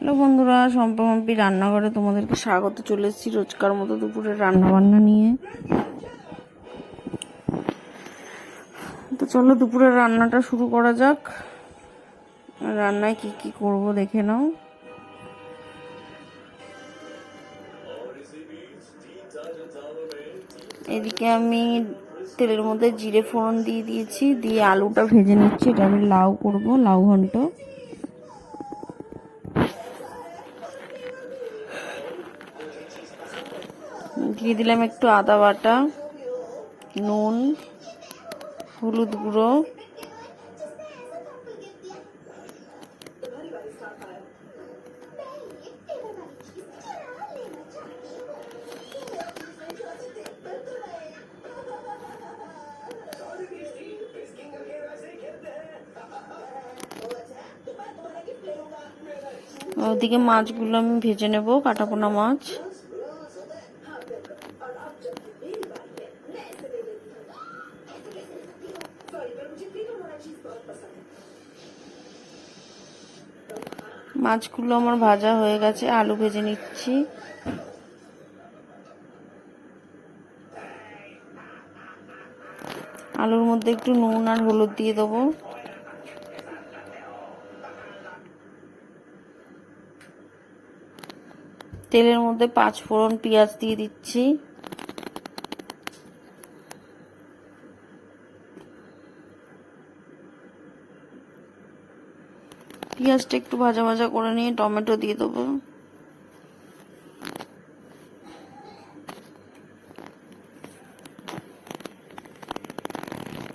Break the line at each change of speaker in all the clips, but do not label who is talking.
Hello বন্ধুরা, সম্পর্কে রান্নাঘরে তোমাদেরকে স্বাগত। চলে এসেছি রোজকার মতো দুপুরে রান্নাবান্না নিয়ে। তো চলো দুপুরের রান্নাটা শুরু করা যাক। রান্নায় কি কি করব দেখে নাও। এদিকে আমি তেলের মধ্যে জিরে ফোড়ন দিয়ে দিয়েছি, দিয়ে আলুটা ভেজে নিচ্ছি। এটা আমি লাউ করব, লাউ ঘন্ট। দিয়ে দিলাম একটু আদা বাটা, নুন, হলুদ গুঁড়ো, ওদিকে মাছগুলো আমি ভেজে নেব, কাটাপোনা মাছ। মাছগুলো আমার ভাজা হয়ে গেছে, আলু ভেজে নিচ্ছি। আলুর মধ্যে একটু নুন আর হলুদ দিয়ে দেবো। তেলের মধ্যে 5 ফোড়ন পেঁয়াজ দিয়ে দিচ্ছি। পেঁয়াজটা একটু ভাজা ভাজা করে নিয়ে টমেটো দিয়ে দেবো।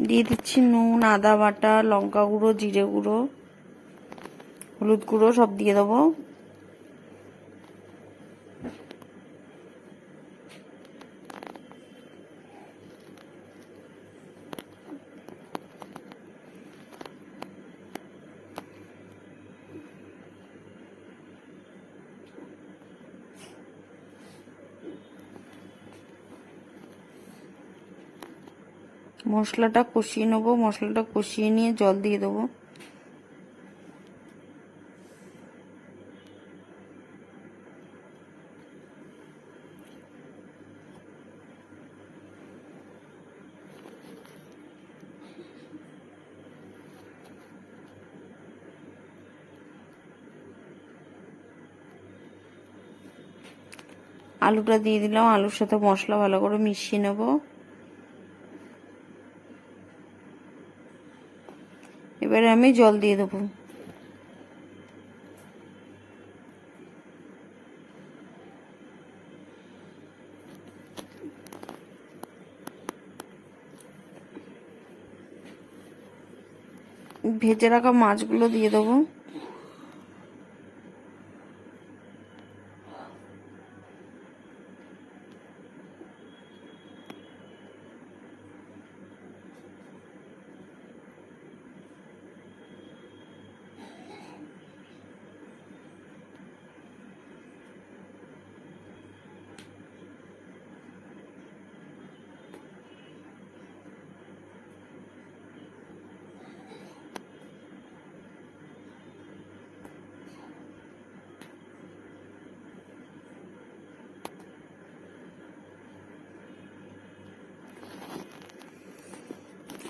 দিয়ে দিচ্ছি নুন, আদা বাটা, লঙ্কা গুঁড়ো, জিরে গুঁড়ো, হলুদ গুঁড়ো সব দিয়ে দেবো। মশলাটা কষিয়ে নেবো। মশলাটা কষিয়ে নিয়ে জল দিয়ে দেবো। আলুটা দিয়ে দিলাম, আলুর সাথে মশলা ভালো করে মিশিয়ে নেব। এবারে আমি জল দিয়ে দেবো। ভেজে রাখা মাছগুলো দিয়ে দেবো।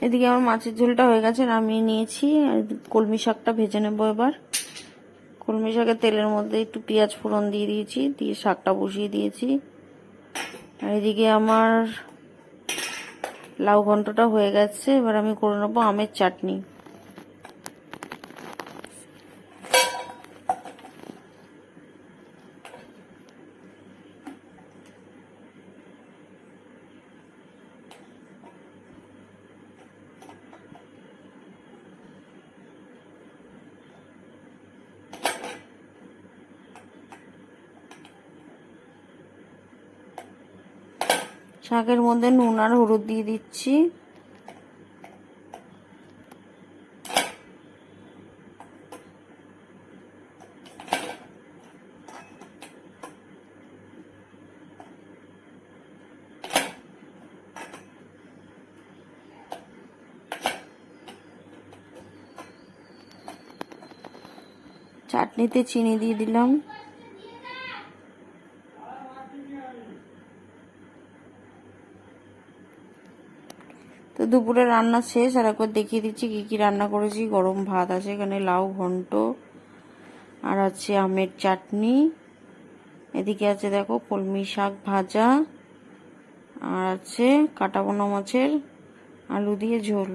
এদিকে আমার মাছের ঝোলটা হয়ে গেছে, নামিয়ে নিয়েছি। কলমি শাকটা ভেজে নেবো এবার। কলমি শাকের তেলের মধ্যে একটু পেঁয়াজ ফোড়ন দিয়ে দিয়েছি, দিয়ে শাকটা বসিয়ে দিয়েছি। আর এদিকে আমার লাউ ঘন্টটা হয়ে গেছে। এবার আমি করে নেবো আমের চাটনি। শাকের মধ্যে নুন আর হলুদ দিয়ে দিচ্ছি। চাটনিতে চিনি দিয়ে দিলাম। তো দুপুরে রান্না শেষ, আর একবার দেখিয়ে দিচ্ছি কি কি রান্না করেছি। গরম ভাত আছে, এখানে লাউ ঘন্ট, আর আছে আমের চাটনি, এদিকে আছে দেখো কলমি শাক ভাজা, আর আছে কাটা পোনা মাছের আলু দিয়ে ঝোল।